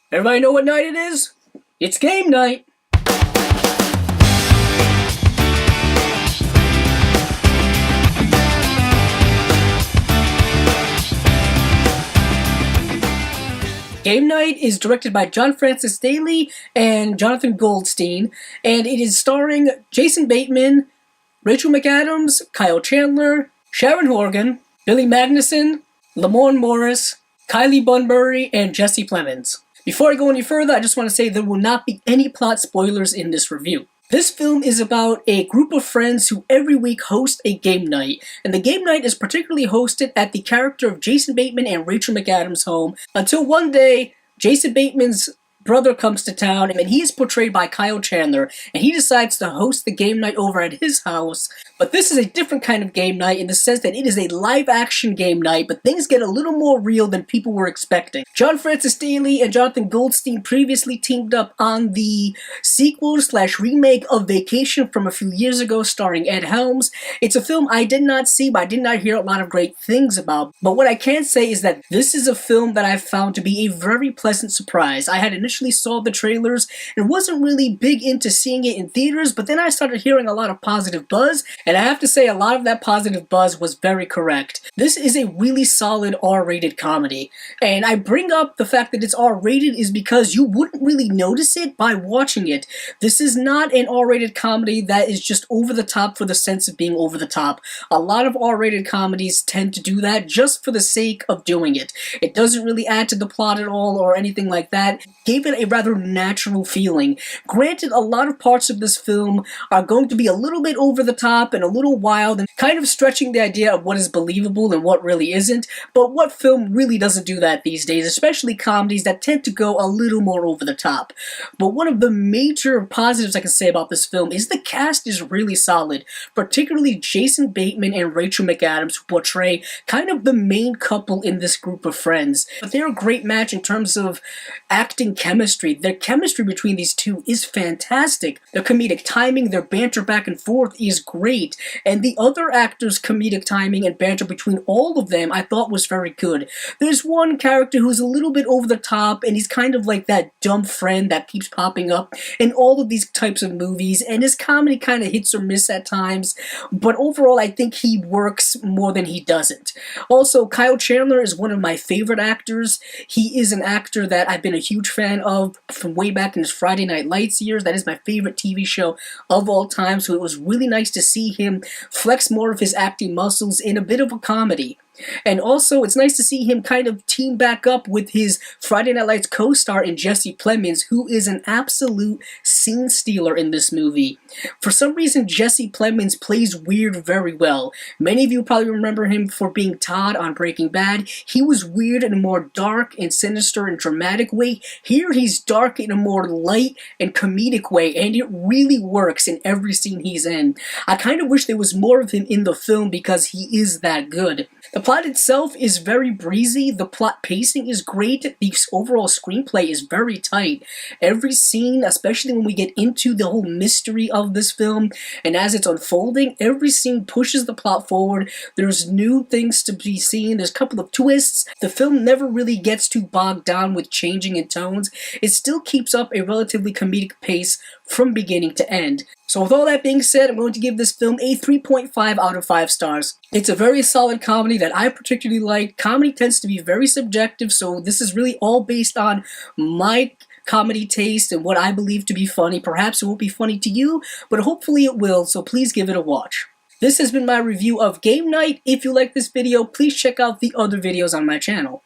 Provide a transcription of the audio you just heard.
Everybody know what night it is? It's game night! Game Night is directed by John Francis Daley and Jonathan Goldstein, and it is starring Jason Bateman, Rachel McAdams, Kyle Chandler, Sharon Horgan, Billy Magnussen, Lamorne Morris, Kylie Bunbury, and Jesse Plemons. Before I go any further, I just want to say there will not be any plot spoilers in this review. This film is about a group of friends who every week host a game night, and the game night is particularly hosted at the character of Jason Bateman and Rachel McAdams' home, until one day, Jason Bateman's brother comes to town, and he is portrayed by Kyle Chandler, and he decides to host the game night over at his house. But this is a different kind of game night in the sense that it is a live-action game night, but things get a little more real than people were expecting. John Francis Daley and Jonathan Goldstein previously teamed up on the sequel/remake of Vacation from a few years ago starring Ed Helms. It's a film I did not see, but I did not hear a lot of great things about. But what I can say is that this is a film that I've found to be a very pleasant surprise. I had initially saw the trailers and wasn't really big into seeing it in theaters, but then I started hearing a lot of positive buzz, and I have to say a lot of that positive buzz was very correct. This is a really solid R-rated comedy, and I bring up the fact that it's R-rated is because you wouldn't really notice it by watching it. This is not an R-rated comedy that is just over the top for the sense of being over the top. A lot of R-rated comedies tend to do that just for the sake of doing it. It doesn't really add to the plot at all or anything like that. Gave it a rather natural feeling. Granted, a lot of parts of this film are going to be a little bit over the top and a little wild and kind of stretching the idea of what is believable and what really isn't, but what film really doesn't do that these days, especially comedies that tend to go a little more over the top. But one of the major positives I can say about this film is the cast is really solid, particularly Jason Bateman and Rachel McAdams, who portray kind of the main couple in this group of friends. But they're a great match in terms of acting chemistry. Their chemistry between these two is fantastic. Their comedic timing, their banter back and forth is great, and the other actors' comedic timing and banter between all of them I thought was very good. There's one character who's a little bit over the top, and he's kind of like that dumb friend that keeps popping up in all of these types of movies, and his comedy kind of hits or miss at times, but overall I think he works more than he doesn't. Also, Kyle Chandler is one of my favorite actors. He is an actor that I've been a huge fan of from way back in his Friday Night Lights years. That is my favorite TV show of all time, so it was really nice to see him flex more of his acting muscles in a bit of a comedy. And also, it's nice to see him kind of team back up with his Friday Night Lights co-star in Jesse Plemons, who is an absolute scene stealer in this movie. For some reason, Jesse Plemons plays weird very well. Many of you probably remember him for being Todd on Breaking Bad. He was weird in a more dark and sinister and dramatic way. Here, he's dark in a more light and comedic way, and it really works in every scene he's in. I kind of wish there was more of him in the film because he is that good. The plot itself is very breezy, the plot pacing is great, the overall screenplay is very tight. Every scene, especially when we get into the whole mystery of this film, and as it's unfolding, every scene pushes the plot forward. There's new things to be seen, there's a couple of twists. The film never really gets too bogged down with changing in tones. It still keeps up a relatively comedic pace from beginning to end. So with all that being said, I'm going to give this film a 3.5 out of 5 stars. It's a very solid comedy that I particularly like. Comedy tends to be very subjective, so this is really all based on my comedy taste and what I believe to be funny. Perhaps it won't be funny to you, but hopefully it will, so please give it a watch. This has been my review of Game Night. If you like this video, please check out the other videos on my channel.